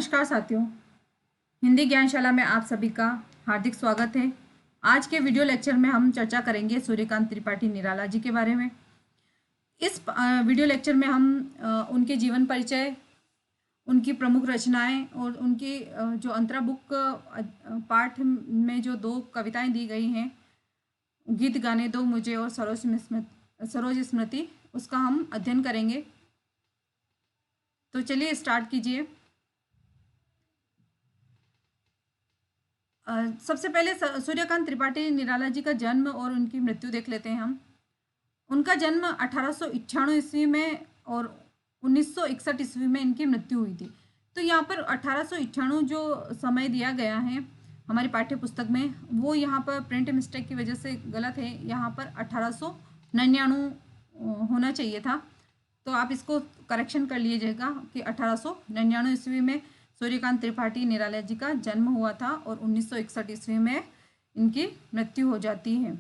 नमस्कार साथियों, हिंदी ज्ञानशाला में आप सभी का हार्दिक स्वागत है। आज के वीडियो लेक्चर में हम चर्चा करेंगे सूर्यकांत त्रिपाठी निराला जी के बारे में। इस वीडियो लेक्चर में हम उनके जीवन परिचय, उनकी प्रमुख रचनाएं और उनकी जो अंतरा बुक पाठ में जो 2 कविताएं दी गई हैं, गीत गाने दो मुझे और सरोज स्मृति, उसका हम अध्ययन करेंगे। तो चलिए स्टार्ट कीजिए। सबसे पहले सूर्यकांत त्रिपाठी निराला जी का जन्म और उनकी मृत्यु देख लेते हैं हम। उनका जन्म 1898 ईस्वी में और 1961 ईस्वी में इनकी मृत्यु हुई थी। तो यहाँ पर 1898 जो समय दिया गया है हमारी पाठ्य पुस्तक में, वो यहाँ पर प्रिंट मिस्टेक की वजह से गलत है। यहाँ पर 1899 होना चाहिए था, तो आप इसको करेक्शन कर लीजिएगा कि 1899 ईस्वी में सूर्यकांत त्रिपाठी निराला जी का जन्म हुआ था और 1961 ईस्वी में इनकी मृत्यु हो जाती है।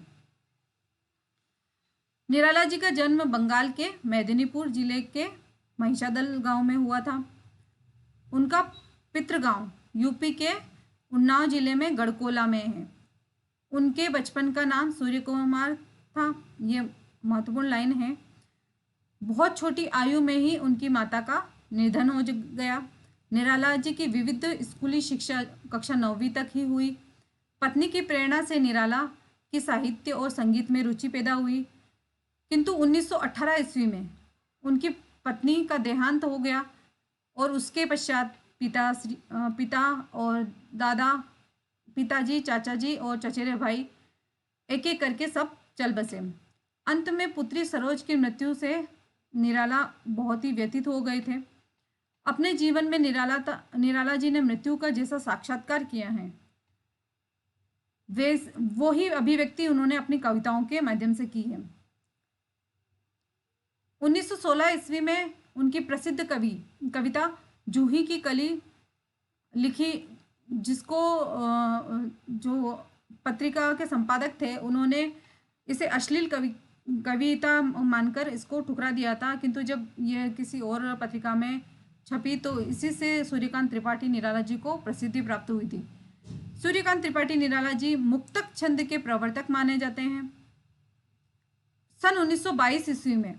निराला जी का जन्म बंगाल के मेदिनीपुर जिले के महिषादल गांव में हुआ था। उनका पितृगांव यूपी के उन्नाव जिले में गढ़कोला में है। उनके बचपन का नाम सूर्य कुमार था। ये महत्वपूर्ण लाइन है। बहुत छोटी आयु में ही उनकी माता का निधन हो गया। निराला जी की विविध स्कूली शिक्षा कक्षा 9वीं तक ही हुई। पत्नी की प्रेरणा से निराला की साहित्य और संगीत में रुचि पैदा हुई, किंतु 1918 ईस्वी में उनकी पत्नी का देहांत हो गया और उसके पश्चात पिता और दादा, पिताजी, चाचा जी और चचेरे भाई एक एक करके सब चल बसे। अंत में पुत्री सरोज की मृत्यु से निराला बहुत ही व्यथित हो गए थे। अपने जीवन में निराला जी ने मृत्यु का जैसा साक्षात्कार किया है, वो ही अभिव्यक्ति उन्होंने अपनी कविताओं के माध्यम से की है। 1916 ईस्वी में उनकी प्रसिद्ध कविता जूही की कली लिखी, जिसको जो पत्रिका के संपादक थे उन्होंने इसे अश्लील कविता मानकर इसको ठुकरा दिया था, किंतु जब यह किसी और पत्रिका में छपी तो इसी से सूर्यकांत त्रिपाठी निराला जी को प्रसिद्धि प्राप्त हुई थी। सूर्यकांत त्रिपाठी निराला जी मुक्तक छंद के प्रवर्तक माने जाते हैं। सन 1922 ईस्वी में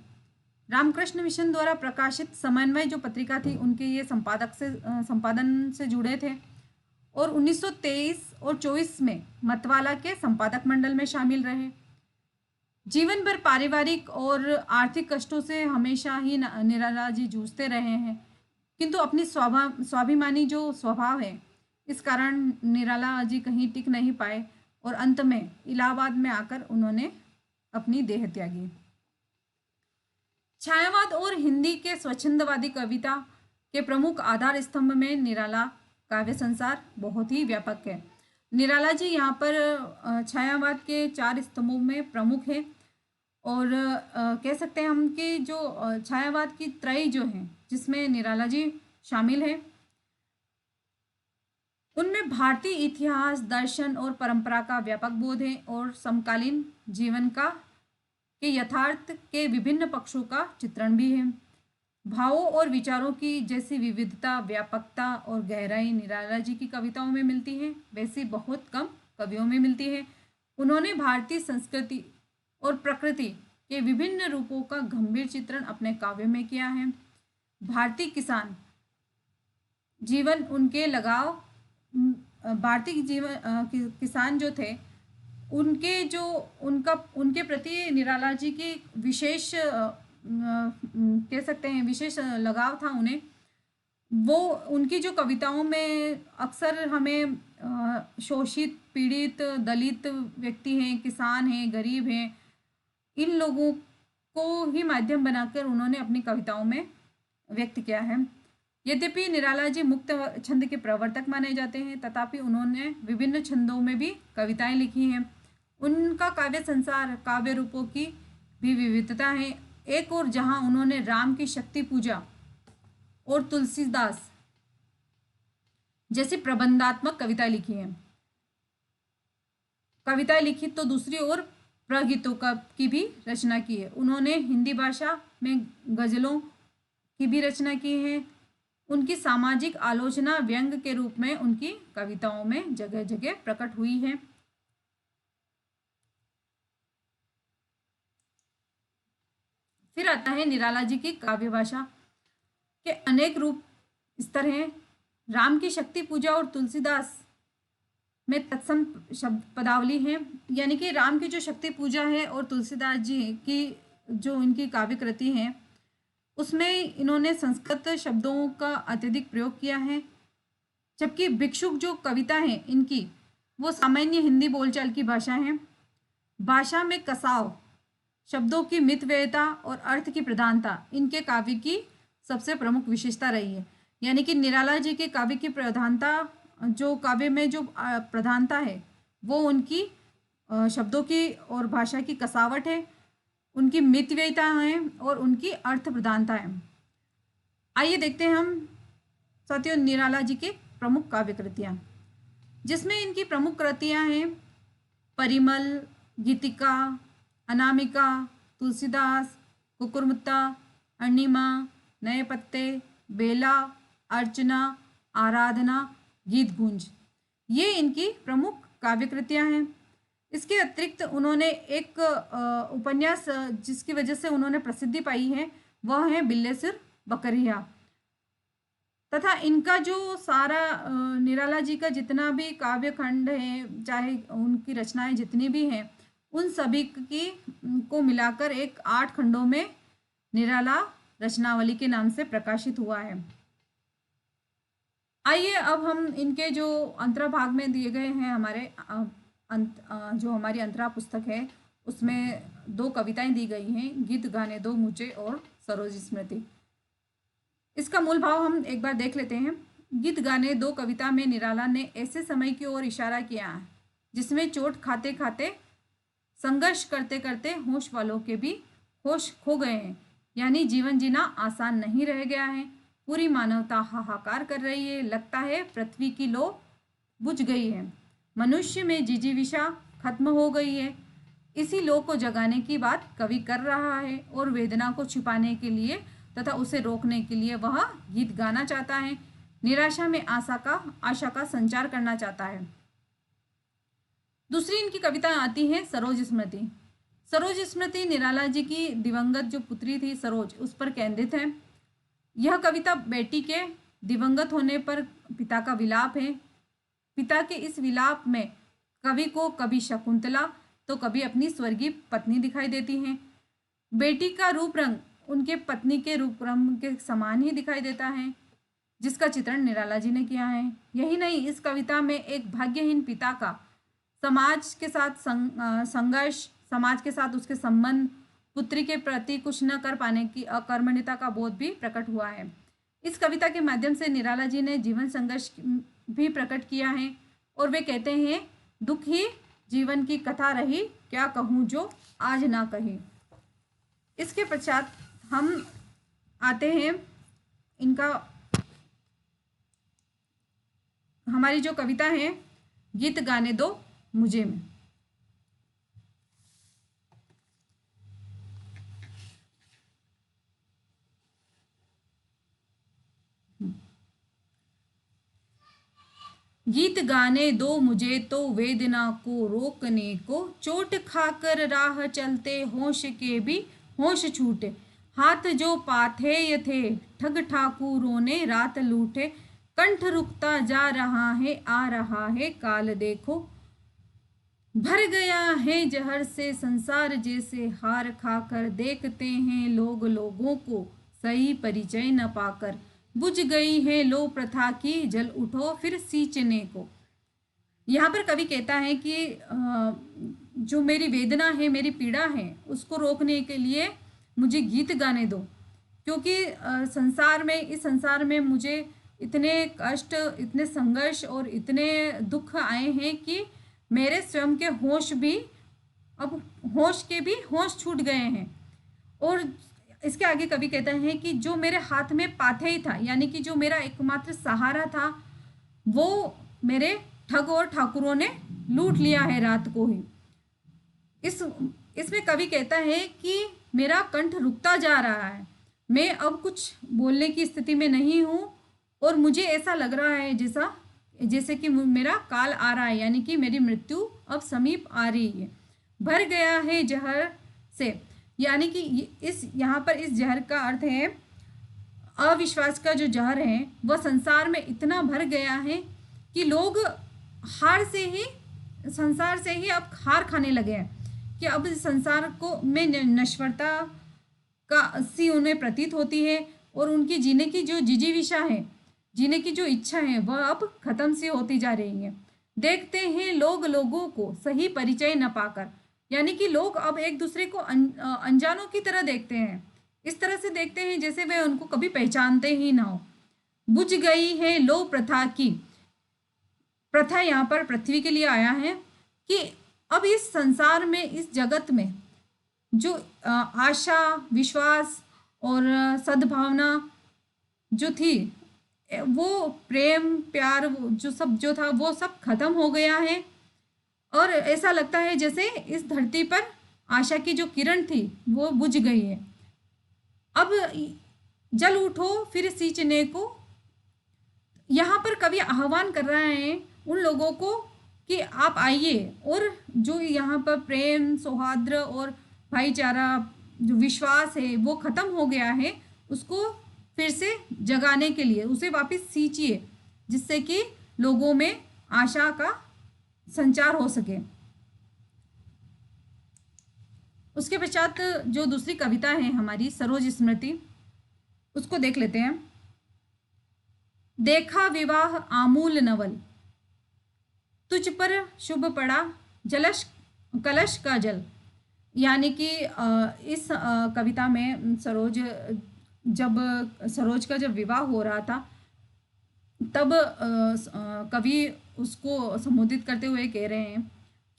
रामकृष्ण मिशन द्वारा प्रकाशित समन्वय जो पत्रिका थी, उनके ये संपादन से जुड़े थे और 1923 और 24 में मतवाला के संपादक मंडल में शामिल रहे। जीवन भर पारिवारिक और आर्थिक कष्टों से हमेशा ही निराला जी जूझते रहे हैं, किंतु अपनी स्वाभिमानी जो स्वभाव है, इस कारण निराला जी कहीं टिक नहीं पाए और अंत में इलाहाबाद में आकर उन्होंने अपनी देह त्यागी। छायावाद और हिंदी के स्वच्छंदवादी कविता के प्रमुख आधार स्तंभ में निराला काव्य संसार बहुत ही व्यापक है। निराला जी यहाँ पर छायावाद के 4 स्तंभों में प्रमुख है और कह सकते हैं हम कि जो छायावाद की त्रयी जो है, जिसमें निराला जी शामिल है, उनमें भारतीय इतिहास, दर्शन और परंपरा का व्यापक बोध है और समकालीन जीवन के यथार्थ के विभिन्न पक्षों का चित्रण भी है। भावों और विचारों की जैसी विविधता, व्यापकता और गहराई निराला जी की कविताओं में मिलती है, वैसी बहुत कम कवियों में मिलती है। उन्होंने भारतीय संस्कृति और प्रकृति के विभिन्न रूपों का गंभीर चित्रण अपने काव्य में किया है। भारतीय किसान जीवन उनके लगाव, भारतीय जीवन किसान जो थे उनके प्रति निराला जी की विशेष कह सकते हैं विशेष लगाव था उन्हें। वो उनकी जो कविताओं में अक्सर हमें शोषित, पीड़ित, दलित व्यक्ति हैं, किसान हैं, गरीब हैं, इन लोगों को ही माध्यम बनाकर उन्होंने अपनी कविताओं में व्यक्त किया है। यद्यपि निराला जी मुक्त छंद के प्रवर्तक माने जाते हैं, तथापि उन्होंने विभिन्न छंदों में भी कविताएं लिखी हैं। उनका काव्य संसार, काव्य रूपों की भी विविधता है। एक और जहां उन्होंने राम की शक्ति पूजा और तुलसीदास जैसी प्रबंधात्मक कविताएं लिखी तो दूसरी ओर प्रगीतों की भी रचना की है। उन्होंने हिंदी भाषा में गजलों की भी रचना की है उनकी सामाजिक आलोचना व्यंग के रूप में उनकी कविताओं में जगह जगह प्रकट हुई है। फिर आता है निराला जी की काव्य भाषा के अनेक रूप स्तर हैं। राम की शक्ति पूजा और तुलसीदास में तत्सम शब्द पदावली है, यानी कि राम की जो शक्ति पूजा है और तुलसीदास जी की जो इनकी काव्य कृति है उसमें इन्होंने संस्कृत शब्दों का अत्यधिक प्रयोग किया है। जबकि भिक्षुक जो कविता है इनकी वो सामान्य हिंदी बोलचाल की भाषा है। भाषा में कसाव, शब्दों की मितव्ययता और अर्थ की प्रधानता इनके काव्य की सबसे प्रमुख विशेषता रही है। यानी कि निराला जी के काव्य की प्रधानता, जो काव्य में जो प्रधानता है वो उनकी शब्दों की और भाषा की कसावट है, उनकी मितव्ययता है और उनकी अर्थ प्रधानता है। आइए देखते हैं हम साथियों निराला जी के प्रमुख काव्य कृतियाँ, जिसमें इनकी प्रमुख कृतियाँ हैं परिमल, गीतिका, अनामिका, तुलसीदास, कुकुरमुत्ता, अणिमा, नए पत्ते, बेला, अर्चना, आराधना, गीत गूंज, ये इनकी प्रमुख काव्य कृतियाँ हैं। इसके अतिरिक्त उन्होंने एक उपन्यास जिसकी वजह से उन्होंने प्रसिद्धि पाई है वह है बिल्ले सिर बकरिया। तथा इनका जो सारा निराला जी का जितना भी काव्य खंड है, चाहे उनकी रचनाएं जितनी भी हैं, उन सभी की को मिलाकर एक 8 खंडों में निराला रचनावली के नाम से प्रकाशित हुआ है। आइए अब हम इनके जो अंतरा भाग में दिए गए हैं हमारे जो हमारी अंतरा पुस्तक है उसमें 2 कविताएं दी गई हैं, गीत गाने दो मुझे और सरोज स्मृति। इसका मूल भाव हम एक बार देख लेते हैं। गीत गाने दो कविता में निराला ने ऐसे समय की ओर इशारा किया है जिसमें चोट खाते खाते, संघर्ष करते करते होश वालों के भी होश खो गए हैं, यानी जीवन जीना आसान नहीं रह गया है। पूरी मानवता हाहाकार कर रही है, लगता है पृथ्वी की लो बुझ गई है, मनुष्य में जिजीविषा खत्म हो गई है। इसी लो को जगाने की बात कवि कर रहा है और वेदना को छिपाने के लिए तथा उसे रोकने के लिए वह गीत गाना चाहता है। निराशा में आशा का संचार करना चाहता है। दूसरी इनकी कविता आती है सरोज स्मृति। सरोज स्मृति निराला जी की दिवंगत जो पुत्री थी सरोज, उस पर केंद्रित है। यह कविता बेटी के दिवंगत होने पर पिता का विलाप है। पिता के इस विलाप में कवि को कभी शकुंतला तो कभी अपनी स्वर्गीय पत्नी दिखाई देती हैं। बेटी का रूप रंग उनके पत्नी के रूप रंग के समान ही दिखाई देता है, जिसका चित्रण निराला जी ने किया है। यही नहीं, इस कविता में एक भाग्यहीन पिता का समाज के साथ संघर्ष, समाज के साथ उसके संबंध, पुत्री के प्रति कुछ न कर पाने की अकर्मण्यता का बोध भी प्रकट हुआ है। इस कविता के माध्यम से निराला जी ने जीवन संघर्ष भी प्रकट किया है और वे कहते हैं, दुख ही जीवन की कथा रही, क्या कहूँ जो आज ना कही। इसके पश्चात हम आते हैं इनका, हमारी जो कविता है गीत गाने दो मुझे में। गीत गाने दो मुझे तो वेदना को रोकने को, चोट खाकर राह चलते होश के भी होश छूटे। हाथ जो पाथेय थे ठग ठाकुरों ने रात लूटे, कंठ रुकता जा रहा है आ रहा है काल देखो। भर गया है जहर से संसार जैसे, हार खाकर देखते हैं लोग लोगों को सही परिचय न पाकर। बुझ गई है लो प्रथा की, जल उठो फिर सींचने को। यहाँ पर कवि कहता है कि जो मेरी वेदना है, मेरी पीड़ा है, उसको रोकने के लिए मुझे गीत गाने दो, क्योंकि इस संसार में मुझे इतने कष्ट, इतने संघर्ष और इतने दुख आए हैं कि मेरे स्वयं के होश भी, अब होश के भी होश छूट गए हैं। और इसके आगे कवि कहता है कि जो मेरे हाथ में पाथेय था, यानी कि जो मेरा एकमात्र सहारा था, वो मेरे ठग और ठाकुरों ने लूट लिया है रात को ही। इसमें कवि कहता है कि मेरा कंठ रुकता जा रहा है, मैं अब कुछ बोलने की स्थिति में नहीं हूँ और मुझे ऐसा लग रहा है जैसे कि मेरा काल आ रहा है, यानी कि मेरी मृत्यु अब समीप आ रही है। भर गया है जहर से, यानी कि इस यहाँ पर इस जहर का अर्थ है अविश्वास का जो जहर है वह संसार में इतना भर गया है कि लोग हार से ही संसार से ही अब हार खाने लगे हैं, कि अब इस संसार को में नश्वरता का सी उन्हें प्रतीत होती है, और उनकी जीने की जो जिजीविषा है, जीने की जो इच्छा है, वह अब खत्म सी होती जा रही है। देखते हैं लोग लोगों को सही परिचय न पाकर, यानी कि लोग अब एक दूसरे को अनजानों की तरह देखते हैं, इस तरह से देखते हैं जैसे वे उनको कभी पहचानते ही ना हो। बुझ गई है लो प्रथा की, प्रथा यहाँ पर पृथ्वी के लिए आया है कि अब इस संसार में, इस जगत में जो आशा, विश्वास और सद्भावना जो थी, वो प्रेम प्यार जो सब जो था वो सब खत्म हो गया है। और ऐसा लगता है जैसे इस धरती पर आशा की जो किरण थी वो बुझ गई है। अब जल उठो फिर सींचने को, यहाँ पर कवि आह्वान कर रहा है उन लोगों को कि आप आइए, और जो यहाँ पर प्रेम सौहार्द और भाईचारा जो विश्वास है वो खत्म हो गया है, उसको फिर से जगाने के लिए उसे वापस सींचिए, जिससे कि लोगों में आशा का संचार हो सके। उसके पश्चात जो दूसरी कविता है हमारी सरोज स्मृति, उसको देख लेते हैं। देखा विवाह आमूल नवल, तुझ पर शुभ पड़ा जलश कलश का जल, यानी कि इस कविता में सरोज का जब विवाह हो रहा था तब कवि उसको संबोधित करते हुए कह रहे हैं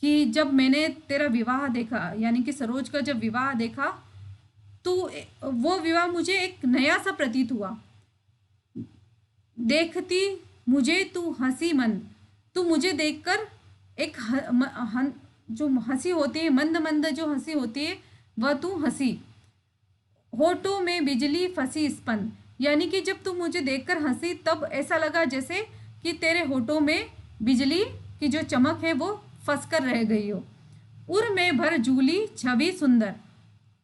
कि जब मैंने तेरा विवाह देखा, यानी कि सरोज का जब विवाह देखा, तो वो विवाह मुझे एक नया सा प्रतीत हुआ। देखती मुझे तू हंसी मंद, तू मुझे देखकर एक जो हंसी होती है, मंद मंद जो हंसी होती है वह तू हंसी। होठों में बिजली फंसी स्पंद, यानी कि जब तू मुझे देखकर हंसी तब ऐसा लगा जैसे कि तेरे होठों में बिजली की जो चमक है वो फंस कर रह गई हो। उर में भर झूली छवि सुंदर,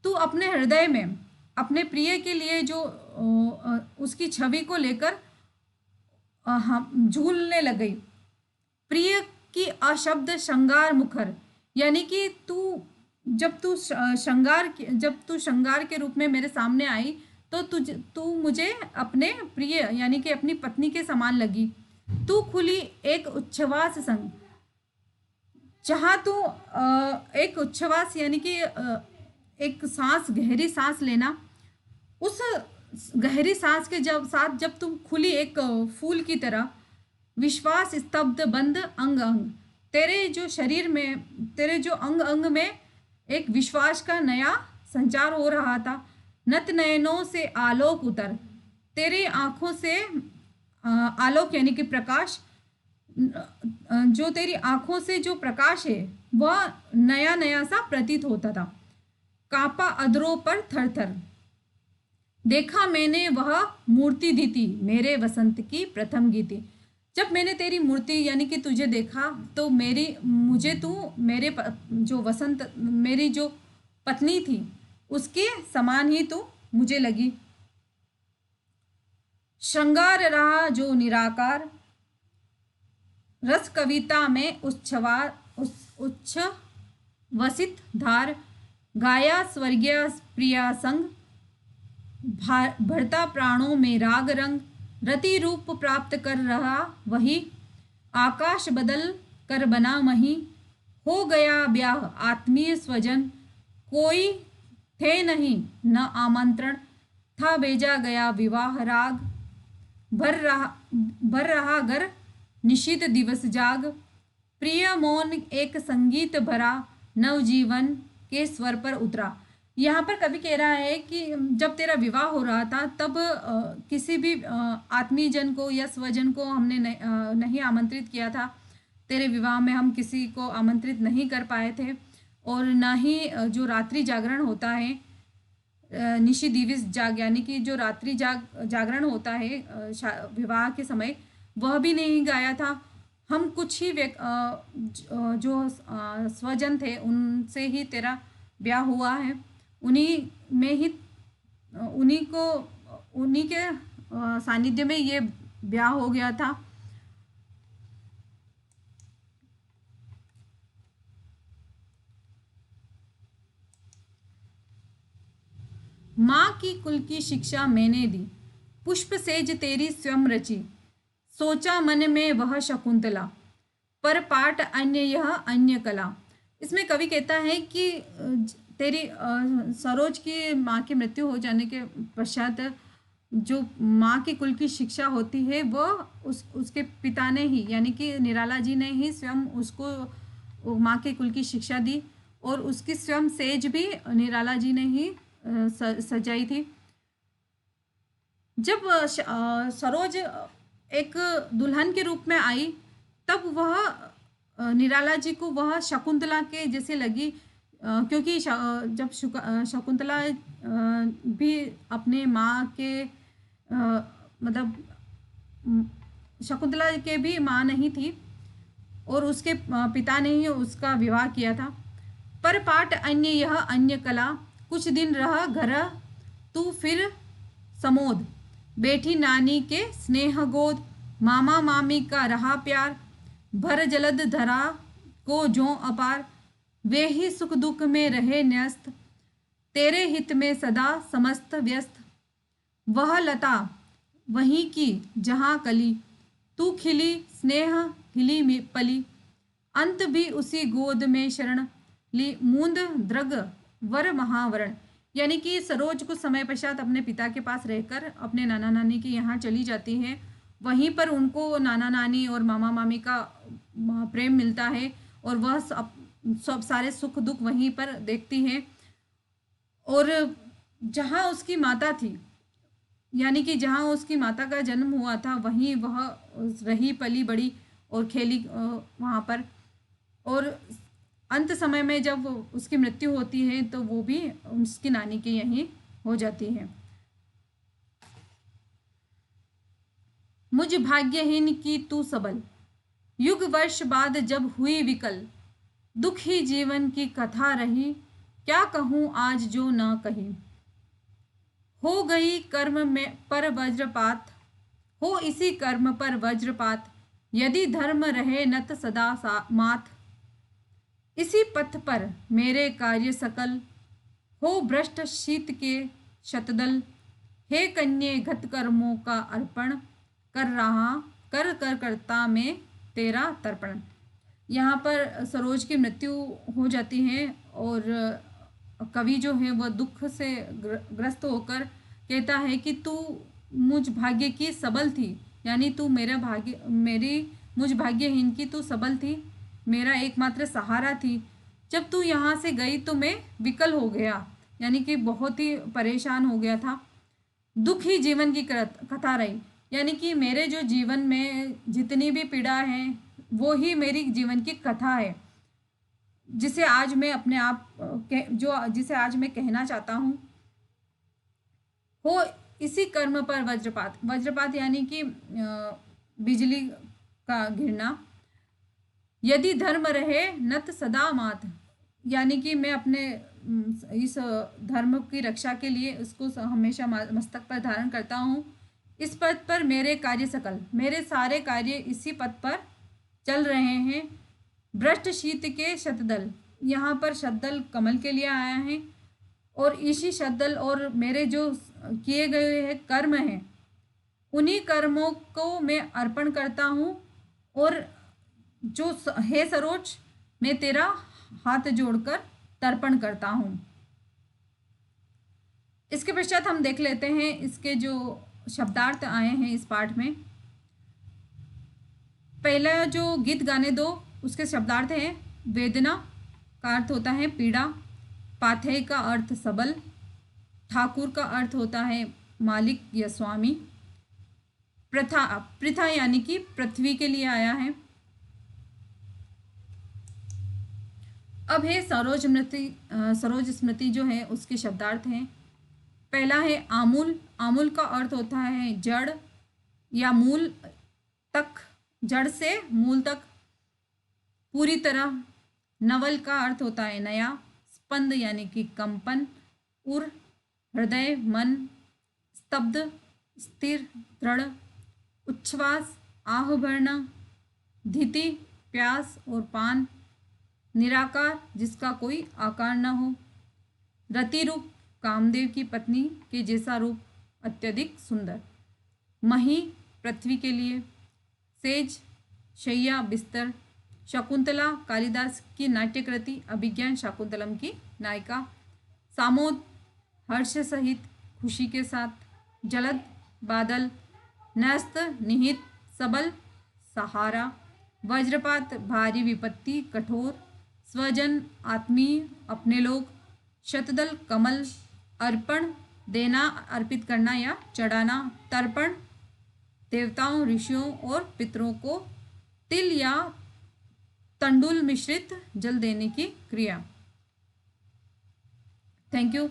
तू अपने हृदय में अपने प्रिय के लिए जो उसकी छवि को लेकर झूलने लग गई। प्रिय की अशब्द श्रृंगार मुखर, यानी कि जब तू श्रृंगार के रूप में मेरे सामने आई तो तू मुझे अपने प्रिय यानी कि अपनी पत्नी के समान लगी। तू खुली एक उच्छ्वास संग, जहाँ तू एक उच्छ्वास यानी कि एक सांस, गहरी सांस लेना, उस गहरी सांस के जब तुम खुली एक फूल की तरह, विश्वास स्तब्ध बंद अंग अंग, तेरे जो शरीर में, तेरे जो अंग अंग में एक विश्वास का नया संचार हो रहा था। नत नयनों से आलोक उतर, तेरी आंखों से आलोक यानी कि प्रकाश, जो तेरी आंखों से जो प्रकाश है वह नया नया सा प्रतीत होता था। कांपा अधरों पर थर थर, देखा मैंने वह मूर्ति दी थी मेरे वसंत की प्रथम गीति। जब मैंने तेरी मूर्ति यानी कि तुझे देखा तो मुझे तू मेरे जो वसंत, मेरी जो पत्नी थी उसके समान ही तू मुझे लगी। श्रृंगार रहा जो निराकार, रस कविता में उच्छ्वसित धार, गाया स्वर्गीय प्रिया संग, भरता प्राणों में राग रंग, रति रूप प्राप्त कर रहा वही, आकाश बदल कर बना मही, हो गया ब्याह आत्मीय स्वजन, कोई थे नहीं न आमंत्रण, था भेजा गया विवाह राग, भर रहा घर निशित दिवस जाग, प्रिय मौन एक संगीत भरा, नवजीवन के स्वर पर उतरा। यहाँ पर कवि कह रहा है कि जब तेरा विवाह हो रहा था तब किसी भी आत्मीयजन को या स्वजन को हमने नहीं आमंत्रित किया था। तेरे विवाह में हम किसी को आमंत्रित नहीं कर पाए थे, और ना ही जो रात्रि जागरण होता है निशि दिविस जाग, यानी कि जो रात्रि जागरण होता है विवाह के समय, वह भी नहीं गाया था। हम कुछ ही जो स्वजन थे उनसे ही तेरा ब्याह हुआ है, उन्हीं में ही उन्हीं के सानिध्य में ये ब्याह हो गया था। माँ की कुल की शिक्षा मैंने दी, पुष्प सेज तेरी स्वयं रची, सोचा मन में वह शकुंतला, पर पाठ अन्य यह अन्य कला। इसमें कवि कहता है कि तेरी सरोज की माँ की मृत्यु हो जाने के पश्चात जो माँ के कुल की शिक्षा होती है वह उसके पिता ने ही, यानी कि निराला जी ने ही स्वयं उसको माँ के कुल की शिक्षा दी, और उसकी स्वयं सेज भी निराला जी ने ही सजाई थी। जब सरोज एक दुल्हन के रूप में आई, तब वह निराला जी को वह शकुंतला के जैसे लगी, क्योंकि जब शकुंतला भी अपने माँ के मतलब शकुंतला के भी माँ नहीं थी, और उसके पिता ने ही उसका विवाह किया था। पर पाठ अन्य यह अन्य कला, कुछ दिन रह घर तू फिर समोद, बैठी नानी के स्नेह गोद, मामा मामी का रहा प्यार, भर जलद धरा को जो अपार, वे ही सुख दुख में रहे न्यस्त, तेरे हित में सदा समस्त व्यस्त, वह लता वहीं की जहाँ कली, तू खिली स्नेह हिली पली, अंत भी उसी गोद में शरण ली, मूंद द्रग वर महावरण। यानी कि सरोज कुछ समय पश्चात अपने पिता के पास रहकर अपने नाना नानी के यहाँ चली जाती है। वहीं पर उनको नाना नानी और मामा मामी का प्रेम मिलता है, और वह सब सारे सुख दुख वहीं पर देखती है। और जहाँ उसकी माता थी, यानी कि जहाँ उसकी माता का जन्म हुआ था, वहीं वह रही पली बड़ी और खेली वहाँ पर। और अंत समय में जब उसकी मृत्यु होती है तो वो भी उसकी नानी के यहीं हो जाती है। मुझ भाग्यहीन की तू सबल, युग वर्ष बाद जब हुई विकल, दुख ही जीवन की कथा रही, क्या कहूँ आज जो न कही। हो गई कर्म में पर वज्रपात, हो इसी कर्म पर वज्रपात, यदि धर्म रहे नत सदा मात, इसी पथ पर मेरे कार्य सकल, हो भ्रष्ट शीत के शतदल, हे कन्ये घत कर्मों का अर्पण, कर रहा कर कर करता में तेरा तर्पण। यहाँ पर सरोज की मृत्यु हो जाती है, और कवि जो है वह दुख से ग्रस्त होकर कहता है कि तू मुझ भाग्य की सबल थी, यानी तू मेरी मुझ भाग्यहीन की तू सबल थी, मेरा एकमात्र सहारा थी। जब तू यहाँ से गई तो मैं विकल हो गया, यानी कि बहुत ही परेशान हो गया था। दुख ही जीवन की कथा रही, यानी कि मेरे जो जीवन में जितनी भी पीड़ा है वो ही मेरी जीवन की कथा है, जिसे आज मैं अपने आप जिसे आज मैं कहना चाहता हूँ। हो इसी कर्म पर वज्रपात, वज्रपात यानी कि बिजली का गिरना, यदि धर्म रहे नत सदा मात, यानी कि मैं अपने इस धर्म की रक्षा के लिए उसको हमेशा मस्तक पर धारण करता हूँ। इस पथ पर मेरे कार्य सकल, मेरे सारे कार्य इसी पथ पर चल रहे हैं। भ्रष्ट शीत के शतदल, यहाँ पर शतदल कमल के लिए आया है, और इसी शतदल और मेरे जो किए गए हैं कर्म हैं, उन्हीं कर्मों को मैं अर्पण करता हूँ। और जो हे सरोज, मैं तेरा हाथ जोड़कर तर्पण करता हूँ। इसके पश्चात हम देख लेते हैं इसके जो शब्दार्थ आए हैं इस पाठ में। पहला जो गीत गाने दो, उसके शब्दार्थ हैं वेदना का अर्थ होता है पीड़ा, पाथेय का अर्थ सबल, ठाकुर का अर्थ होता है मालिक या स्वामी, प्रथा यानी कि पृथ्वी के लिए आया है। अब है सरोज स्मृति जो है उसके शब्दार्थ हैं। पहला है आमूल। आमूल का अर्थ होता है जड़ या मूल तक, जड़ से मूल तक पूरी तरह। नवल का अर्थ होता है नया। स्पंद यानी कि कंपन। उर हृदय मन। स्तब्ध स्थिर दृढ़। उच्छ्वास आह भरना। धिति प्यास और पान। निराकार जिसका कोई आकार न हो। रति रूप कामदेव की पत्नी के जैसा रूप, अत्यधिक सुंदर। मही पृथ्वी के लिए। सेज शैया बिस्तर। शकुंतला कालिदास की नाट्यकृति अभिज्ञान शाकुंतलम की नायिका। सामोद हर्ष सहित खुशी के साथ। जलद बादल। न्यस्त निहित सबल सहारा। वज्रपात भारी विपत्ति कठोर। स्वजन आत्मीय अपने लोग। शतदल कमल। अर्पण देना अर्पित करना या चढ़ाना। तर्पण देवताओं ऋषियों और पितरों को तिल या तंडुल मिश्रित जल देने की क्रिया। Thank you.